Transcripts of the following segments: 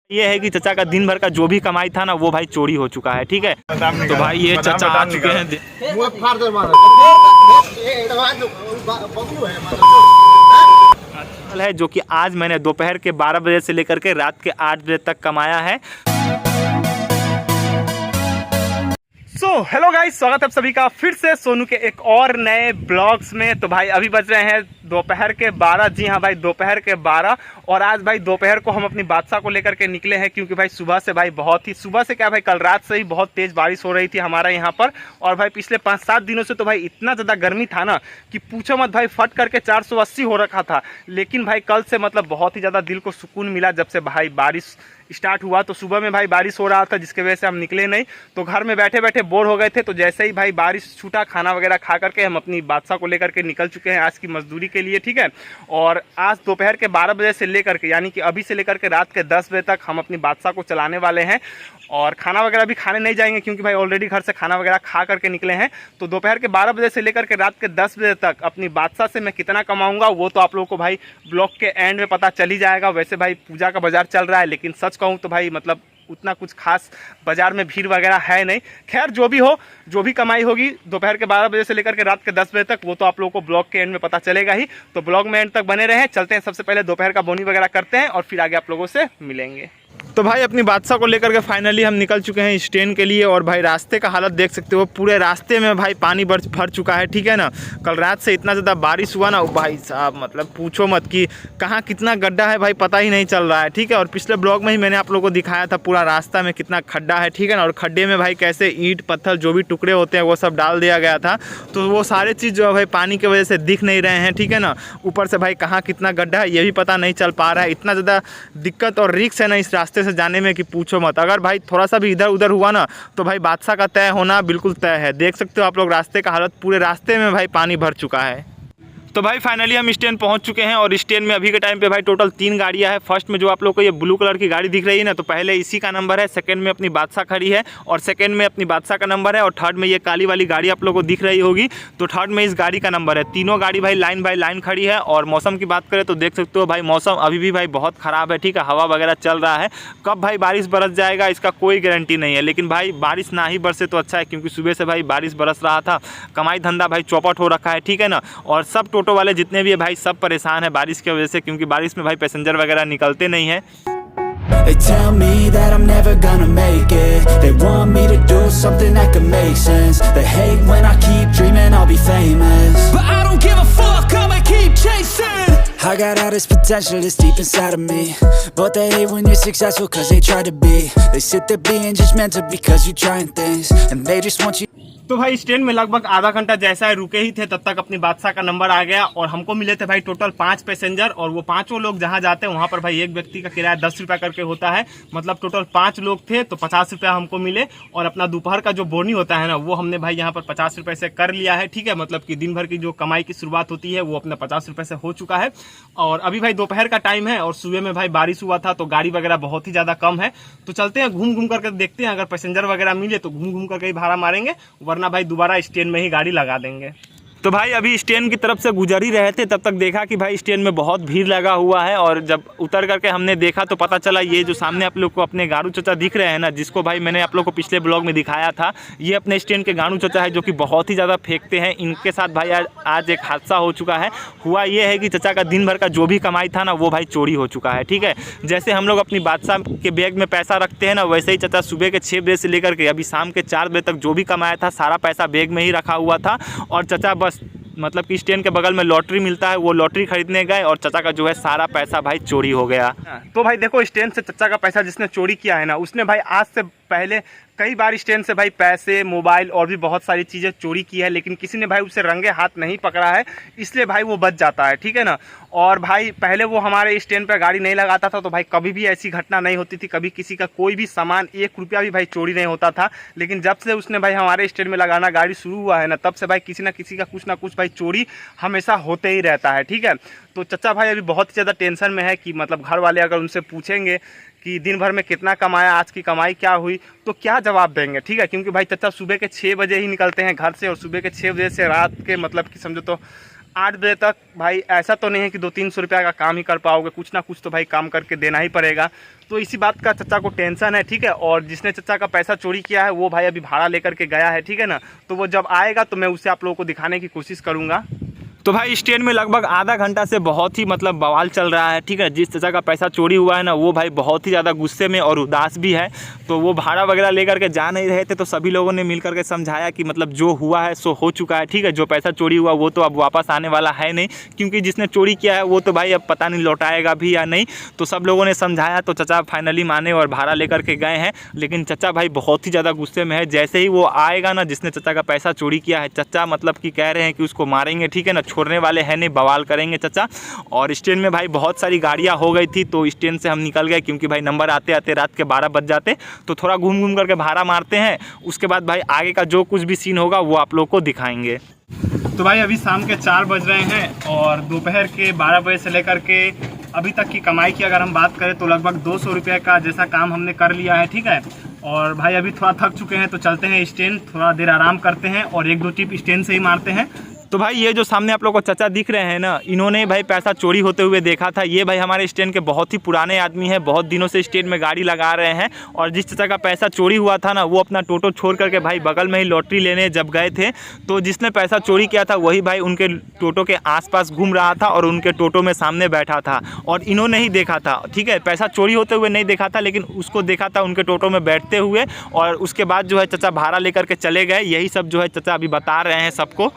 ये है कि चचा का दिन भर का जो भी कमाई था ना वो भाई चोरी हो चुका है। ठीक है, तो भाई ये चचा आ चुके हैं। है जो कि आज मैंने दोपहर के 12 बजे से लेकर के रात के 8 बजे तक कमाया है। हेलो गाइस, स्वागत है आप सभी का फिर से सोनू के एक और नए ब्लॉग्स में। तो भाई अभी बज रहे हैं दोपहर के 12। जी हाँ भाई, दोपहर के 12। और आज भाई दोपहर को हम अपनी बादशाह को लेकर के निकले हैं, क्योंकि भाई सुबह से भाई सुबह से क्या भाई कल रात से ही बहुत तेज़ बारिश हो रही थी हमारा यहाँ पर। और भाई पिछले 5-7 दिनों से तो भाई इतना ज़्यादा गर्मी था ना कि पूछो मत भाई, फट करके 480 हो रखा था। लेकिन भाई कल से मतलब बहुत ही ज़्यादा दिल को सुकून मिला जब से भाई बारिश स्टार्ट हुआ। तो सुबह में भाई बारिश हो रहा था जिसकी वजह से हम निकले नहीं, तो घर में बैठे बैठे बोर हो गए थे। तो जैसे ही भाई बारिश छूटा, खाना वगैरह खा करके हम अपनी बादशाह को लेकर के निकल चुके हैं आज की मजदूरी के लिए। ठीक है, और आज दोपहर के 12 बजे से लेकर के, यानी कि अभी से लेकर के रात के 10 बजे तक हम अपनी बादशाह को चलाने वाले हैं। और खाना वगैरह भी खाने नहीं जाएंगे, क्योंकि भाई ऑलरेडी घर से खाना वगैरह खा करके निकले हैं। तो दोपहर के 12 बजे से लेकर के रात के 10 बजे तक अपनी बादशाह से मैं कितना कमाऊंगा वो तो आप लोगों को भाई ब्लॉग के एंड में पता चल ही जाएगा। वैसे भाई पूजा का बाजार चल रहा है, लेकिन सच कहूँ तो भाई मतलब उतना कुछ खास बाजार में भीड़ वगैरह है नहीं। खैर जो भी हो, जो भी कमाई होगी दोपहर के 12 बजे से लेकर के रात के 10 बजे तक, वो तो आप लोगों को ब्लॉग के एंड में पता चलेगा ही। तो ब्लॉग में एंड तक बने रहें। चलते हैं, सबसे पहले दोपहर का बोनी वगैरह करते हैं और फिर आगे आप लोगों से मिलेंगे। तो भाई अपनी बादशाह को लेकर के फाइनली हम निकल चुके हैं स्टैंड के लिए। और भाई रास्ते का हालत देख सकते हो, पूरे रास्ते में भाई पानी भर चुका है। ठीक है ना, कल रात से इतना ज़्यादा बारिश हुआ ना भाई साहब, मतलब पूछो मत कि कहाँ कितना गड्ढा है भाई, पता ही नहीं चल रहा है। ठीक है, और पिछले ब्लॉग में ही मैंने आप लोगों को दिखाया था पूरा रास्ता में कितना खड्डा है। ठीक है ना, और खड्डे में भाई कैसे ईंट पत्थर जो भी टुकड़े होते हैं वो सब डाल दिया गया था। तो वो सारे चीज़ जो है भाई पानी की वजह से दिख नहीं रहे हैं। ठीक है ना, ऊपर से भाई कहाँ कितना गड्ढा है ये भी पता नहीं चल पा रहा है। इतना ज़्यादा दिक्कत और रिस्क है ना इस रास्ते से जाने में कि पूछो मत। अगर भाई थोड़ा सा भी इधर उधर हुआ ना तो भाई बादशाह का तय होना बिल्कुल तय है। देख सकते हो आप लोग रास्ते का हालत, पूरे रास्ते में भाई पानी भर चुका है। तो भाई फाइनली हम स्टैंड पहुंच चुके हैं। और स्टैंड में अभी के टाइम पे भाई टोटल 3 गाड़ियां हैं। फर्स्ट में जो आप लोग को ये ब्लू कलर की गाड़ी दिख रही है ना, तो पहले इसी का नंबर है। सेकंड में अपनी बादशाह खड़ी है और सेकंड में अपनी बादशाह का नंबर है। और थर्ड में ये काली वाली गाड़ी आप लोग को दिख रही होगी, तो थर्ड में इस गाड़ी का नंबर है। तीनों गाड़ी भाई लाइन बाय लाइन खड़ी है। और मौसम की बात करें तो देख सकते हो भाई मौसम अभी भी भाई बहुत ख़राब है। ठीक है, हवा वगैरह चल रहा है। कब भाई बारिश बरस जाएगा इसका कोई गारंटी नहीं है। लेकिन भाई बारिश ना ही बरसे तो अच्छा है, क्योंकि सुबह से भाई बारिश बरस रहा था। कमाई धंधा भाई चौपट हो रखा है। ठीक है ना, और सब टोटो वाले जितने भी भाई सब परेशान है बारिश की वजह से, क्योंकि बारिश में भाई पैसेंजर वगैरह निकलते नहीं है। They tell me that I'm never gonna make it. They want me to do something that could make sense. They hate when I keep dreaming I'll be famous, but I don't give a fuck, I'ma keep chasing. I got all this potential that's deep inside of me, but they hate when you're successful cause they try to be. They sit there being judgmental because you're trying things, and they just want you. तो भाई stand में लगभग आधा घंटा जैसा है रुके ही थे, तब तक अपनी बादशाह का नंबर आ गया। और हमको मिले थे भाई टोटल 5 पैसेंजर। और वो 5 लोग जहाँ जाते हैं वहाँ पर भाई एक व्यक्ति का किराया 10 रुपया करके होता है। मतलब टोटल 5 लोग थे तो 50 रुपया हमको मिले। और अपना दोपहर का जो बोनी होता है ना वो हमने भाई यहाँ पर 50 रुपये से कर लिया है। ठीक है, मतलब कि दिन भर की जो कमाई की शुरुआत होती है वो अपना 50 रुपये से हो चुका है। और अभी भाई दोपहर का टाइम है और सुबह में भाई बारिश हुआ था तो गाड़ी वगैरह बहुत ही ज़्यादा कम है। तो चलते हैं, घूम घूम करके देखते हैं, अगर पैसेंजर वगैरह मिले तो घूम घूम करके ही भाड़ा मारेंगे, वरना भाई दोबारा स्टैंड में ही गाड़ी लगा देंगे। तो भाई अभी स्टैंड की तरफ से गुजर ही रहे थे, तब तक देखा कि भाई स्टैंड में बहुत भीड़ लगा हुआ है। और जब उतर करके हमने देखा तो पता चला ये जो सामने आप लोग को अपने गाड़ू चचा दिख रहे हैं ना, जिसको भाई मैंने आप लोग को पिछले ब्लॉग में दिखाया था, ये अपने स्टैंड के गाड़ू चचा है जो कि बहुत ही ज़्यादा फेंकते हैं। इनके साथ भाई आज एक हादसा हो चुका है। हुआ ये है कि चचा का दिन भर का जो भी कमाई था ना वो भाई चोरी हो चुका है। ठीक है, जैसे हम लोग अपनी बादशाह के बैग में पैसा रखते हैं ना, वैसे ही चचा सुबह के 6 बजे से लेकर के अभी शाम के 4 बजे तक जो भी कमाया था सारा पैसा बैग में ही रखा हुआ था। और चचा बस मतलब कि स्टैंड के बगल में लॉटरी मिलता है, वो लॉटरी खरीदने गए और चचा का जो है सारा पैसा भाई चोरी हो गया। तो भाई देखो, स्टैंड से चचा का पैसा जिसने चोरी किया है ना, उसने भाई आज से पहले कई बार स्टैंड से भाई पैसे, मोबाइल और भी बहुत सारी चीज़ें चोरी की है, लेकिन किसी ने भाई उसे रंगे हाथ नहीं पकड़ा है, इसलिए भाई वो बच जाता है। ठीक है ना, और भाई पहले वो हमारे स्टैंड पर गाड़ी नहीं लगाता था तो भाई कभी भी ऐसी घटना नहीं होती थी, कभी किसी का कोई भी सामान 1 रुपया भी भाई चोरी नहीं होता था। लेकिन जब से उसने भाई हमारे स्टैंड में लगाना गाड़ी शुरू हुआ है ना, तब से भाई किसी ना किसी का कुछ ना कुछ भाई चोरी हमेशा होते ही रहता है। ठीक है, तो चचा भाई अभी बहुत ज़्यादा टेंशन में है कि मतलब घर वाले अगर उनसे पूछेंगे कि दिन भर में कितना कमाया, आज की कमाई क्या हुई, तो क्या जवाब देंगे। ठीक है, क्योंकि भाई चचा सुबह के 6 बजे ही निकलते हैं घर से, और सुबह के 6 बजे से रात के मतलब कि समझो तो 8 बजे तक भाई ऐसा तो नहीं है कि 200-300 रुपया का काम ही कर पाओगे, कुछ ना कुछ तो भाई काम करके देना ही पड़ेगा। तो इसी बात का चचा को टेंशन है, ठीक है। और जिसने चचा का पैसा चोरी किया है वो भाई अभी भाड़ा लेकर के गया है, ठीक है ना। तो वो जब आएगा तो मैं उसे आप लोगों को दिखाने की कोशिश करूँगा। तो भाई स्टैंड में लगभग आधा घंटा से बहुत ही मतलब बवाल चल रहा है, ठीक है। जिस चचा का पैसा चोरी हुआ है ना वो भाई बहुत ही ज़्यादा गुस्से में और उदास भी है। तो वो भाड़ा वगैरह लेकर के जा नहीं रहे थे, तो सभी लोगों ने मिल करके समझाया कि मतलब जो हुआ है सो हो चुका है, ठीक है। जो पैसा चोरी हुआ वो तो अब वापस आने वाला है नहीं, क्योंकि जिसने चोरी किया है वो तो भाई अब पता नहीं लौटाएगा भी या नहीं। तो सब लोगों ने समझाया तो चचा फाइनली माने और भाड़ा लेकर के गए हैं। लेकिन चचा भाई बहुत ही ज़्यादा गुस्से में है। जैसे ही वो आएगा ना जिसने चचा का पैसा चोरी किया है, चचा मतलब कि कह रहे हैं कि उसको मारेंगे, ठीक है ना, छोड़ने वाले हैं नहीं, बवाल करेंगे चचा। और स्टैंड में भाई बहुत सारी गाड़ियां हो गई थी, तो स्टैंड से हम निकल गए, क्योंकि भाई नंबर आते आते रात के 12 बज जाते। तो थोड़ा घूम घूम करके भाड़ा मारते हैं, उसके बाद भाई आगे का जो कुछ भी सीन होगा वो आप लोग को दिखाएंगे। तो भाई अभी शाम के 4 बज रहे हैं और दोपहर के 12 बजे से लेकर के अभी तक की कमाई की अगर हम बात करें तो लगभग 200 रुपये का जैसा काम हमने कर लिया है, ठीक है। और भाई अभी थोड़ा थक चुके हैं तो चलते हैं स्टैंड, थोड़ा देर आराम करते हैं और 1-2 टिप स्टैंड से ही मारते हैं। तो भाई ये जो सामने आप लोग को चचा दिख रहे हैं ना, इन्होंने भाई पैसा चोरी होते हुए देखा था। ये भाई हमारे स्टैंड के बहुत ही पुराने आदमी हैं, बहुत दिनों से स्टैंड में गाड़ी लगा रहे हैं। और जिस चचा का पैसा चोरी हुआ था ना वो अपना टोटो छोड़ करके भाई बगल में ही लॉटरी लेने जब गए थे, तो जिसने पैसा चोरी किया था वही भाई उनके टोटो के आसपास घूम रहा था और उनके टोटो में सामने बैठा था और इन्होंने ही देखा था, ठीक है। पैसा चोरी होते हुए नहीं देखा था, लेकिन उसको देखा था उनके टोटो में बैठते हुए। और उसके बाद जो है चचा भाड़ा लेकर के चले गए। यही सब जो है चचा अभी बता रहे हैं सबको।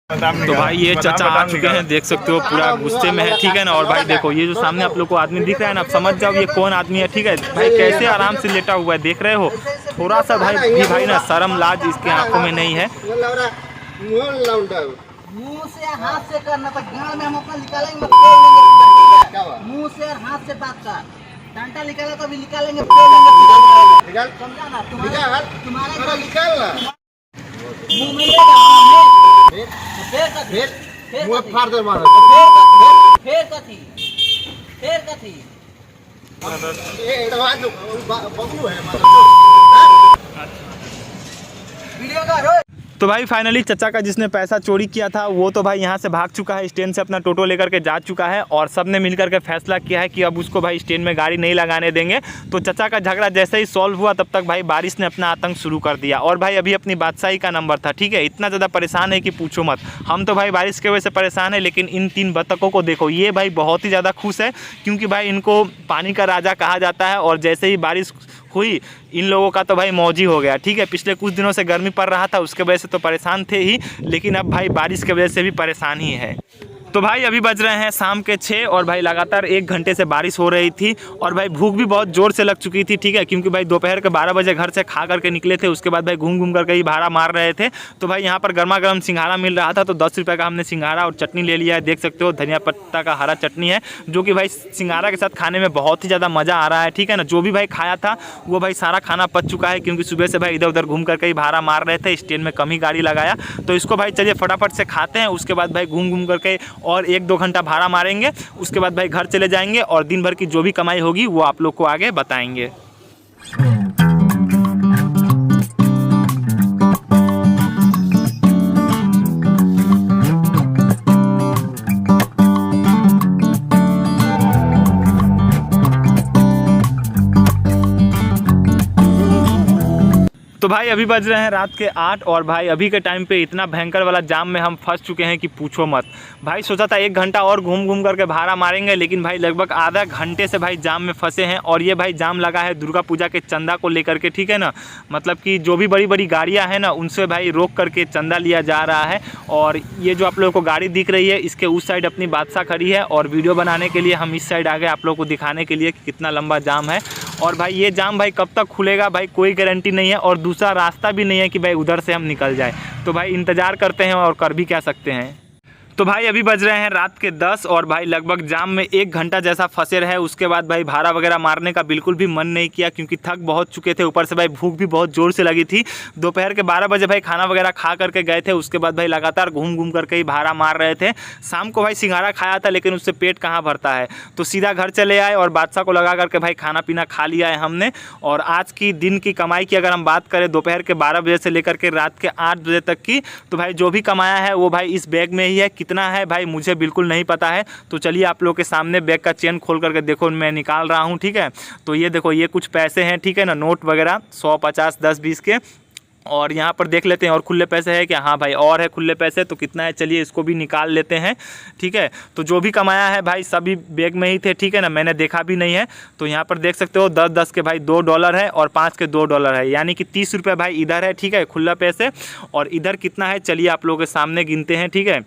तो भाई ये चचा आ चुके हैं, देख सकते हो पूरा गुस्से में है, ठीक है ना। और भाई देखो ये जो सामने आप लोग को आदमी दिख रहा है ना, आप समझ जाओ ये कौन आदमी है, ठीक है। भाई कैसे आराम से लेटा हुआ है, देख रहे हो। थोड़ा सा भाई ना शर्म लाज इसके आंखों में नहीं है। मुंह से हाथ से करना तो गांव में हम अपना निकालेंगे, मुंह से और हाथ से बात कर। डंडा निकाला तो भी निकालेंगे, समझा ना। तुम्हारे मुंह में वीडियो का। तो भाई फाइनली चचा का जिसने पैसा चोरी किया था वो तो भाई यहाँ से भाग चुका है, स्टैंड से अपना टोटो लेकर के जा चुका है। और सब ने मिलकर के फैसला किया है कि अब उसको भाई स्टैंड में गाड़ी नहीं लगाने देंगे। तो चचा का झगड़ा जैसे ही सॉल्व हुआ तब तक भाई बारिश ने अपना आतंक शुरू कर दिया। और भाई अभी अपनी बादशाही का नंबर था, ठीक है। इतना ज़्यादा परेशान है कि पूछो मत। हम तो भाई बारिश की वजह से परेशान है, लेकिन इन 3 बतखों को देखो, ये भाई बहुत ही ज़्यादा खुश है, क्योंकि भाई इनको पानी का राजा कहा जाता है। और जैसे ही बारिश हुई इन लोगों का तो भाई मौज ही हो गया, ठीक है। पिछले कुछ दिनों से गर्मी पड़ रहा था, उसके वजह से तो परेशान थे ही, लेकिन अब भाई बारिश की वजह से भी परेशान ही है। तो भाई अभी बज रहे हैं शाम के 6 और भाई लगातार 1 घंटे से बारिश हो रही थी और भाई भूख भी बहुत ज़ोर से लग चुकी थी, ठीक है। क्योंकि भाई दोपहर के 12 बजे घर से खा करके निकले थे, उसके बाद भाई घूम घूम करके ही भाड़ा मार रहे थे। तो भाई यहाँ पर गर्मा गर्म सिंघाड़ा मिल रहा था, तो 10 रुपये का हमने सिंघाड़ा और चटनी ले लिया है। देख सकते हो धनिया पत्ता का हरा चटनी है, जो कि भाई सिंघाड़ा के साथ खाने में बहुत ही ज़्यादा मज़ा आ रहा है, ठीक है ना। जो भी भाई खाया था वो भाई सारा खाना पच चुका है, क्योंकि सुबह से भाई इधर उधर घूम करके ही भाड़ा मार रहे थे, स्टैंड में कम ही गाड़ी लगाया। तो इसको भाई चलिए फटाफट से खाते हैं, उसके बाद भाई घूम घूम करके और 1-2 घंटा भाड़ा मारेंगे। उसके बाद भाई घर चले जाएंगे और दिन भर की जो भी कमाई होगी वो आप लोग को आगे बताएंगे। तो भाई अभी बज रहे हैं रात के 8 और भाई अभी के टाइम पे इतना भयंकर वाला जाम में हम फंस चुके हैं कि पूछो मत। भाई सोचा था 1 घंटा और घूम घूम करके भाड़ा मारेंगे, लेकिन भाई लगभग आधा घंटे से भाई जाम में फंसे हैं। और ये भाई जाम लगा है दुर्गा पूजा के चंदा को लेकर के, ठीक है ना। मतलब कि जो भी बड़ी बड़ी गाड़ियाँ हैं ना उनसे भाई रोक करके चंदा लिया जा रहा है। और ये जो आप लोगों को गाड़ी दिख रही है इसके उस साइड अपनी बादशाह खड़ी है और वीडियो बनाने के लिए हम इस साइड आ गए आप लोगों को दिखाने के लिए कि कितना लंबा जाम है। और भाई ये जाम भाई कब तक खुलेगा भाई कोई गारंटी नहीं है, और दूसरा रास्ता भी नहीं है कि भाई उधर से हम निकल जाए। तो भाई इंतज़ार करते हैं और कर भी क्या सकते हैं। तो भाई अभी बज रहे हैं रात के 10 और भाई लगभग जाम में 1 घंटा जैसा फंसे रहे। उसके बाद भाई भाड़ा वगैरह मारने का बिल्कुल भी मन नहीं किया, क्योंकि थक बहुत चुके थे, ऊपर से भाई भूख भी बहुत ज़ोर से लगी थी। दोपहर के 12 बजे भाई खाना वगैरह खा करके गए थे, उसके बाद भाई लगातार घूम घूम करके ही भाड़ा मार रहे थे। शाम को भाई सिंघाड़ा खाया था, लेकिन उससे पेट कहाँ भरता है, तो सीधा घर चले आए और बादशाह को लगा करके भाई खाना पीना खा लिया है हमने। और आज की दिन की कमाई की अगर हम बात करें दोपहर के 12 बजे से लेकर के रात के 8 बजे तक की, तो भाई जो भी कमाया है वो भाई इस बैग में ही है। कितना है भाई मुझे बिल्कुल नहीं पता है। तो चलिए आप लोग के सामने बैग का चेन खोल करके देखो मैं निकाल रहा हूँ, ठीक है। तो ये देखो ये कुछ पैसे हैं, ठीक है ना, नोट वगैरह 100, 50, 10, 20 के। और यहाँ पर देख लेते हैं और खुले पैसे है क्या, हाँ भाई और है खुले पैसे। तो कितना है चलिए इसको भी निकाल लेते हैं, ठीक है। तो जो भी कमाया है भाई सभी बैग में ही थे, ठीक है ना, मैंने देखा भी नहीं है। तो यहाँ पर देख सकते हो 10-10 के भाई $2 है और 5 के $2 है, यानी कि 30 रुपये भाई इधर है, ठीक है, खुला पैसे। और इधर कितना है चलिए आप लोगों के सामने गिनते हैं, ठीक है।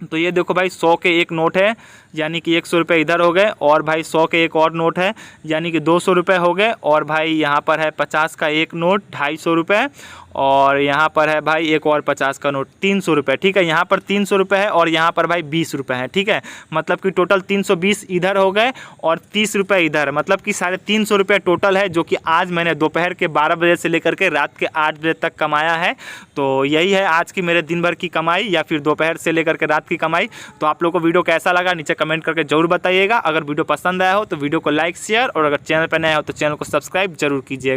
तो ये देखो भाई 100 के एक नोट है, यानी कि 100 रुपये इधर हो गए। और भाई 100 के एक और नोट है, यानी कि 200 रुपये हो गए। और भाई यहाँ पर है 50 का एक नोट, 250 रुपये। और यहाँ पर है भाई एक और 50 का नोट, 300 रुपये, ठीक है। यहाँ पर 300 रुपये है और यहाँ पर भाई 20 रुपये है, ठीक है। मतलब कि टोटल 320 इधर हो गए और 30 रुपये इधर, मतलब कि 350 रुपये टोटल है, जो कि आज मैंने दोपहर के 12 बजे से लेकर के रात के 8 बजे तक कमाया है। तो यही है आज की मेरे दिन भर की कमाई, या फिर दोपहर से लेकर के रात की कमाई। तो आप लोगों को वीडियो कैसा लगा नीचे कमेंट करके जरूर बताइएगा। अगर वीडियो पसंद आया हो तो वीडियो को लाइक, शेयर, और अगर चैनल पर नया हो तो चैनल को सब्सक्राइब जरूर कीजिएगा।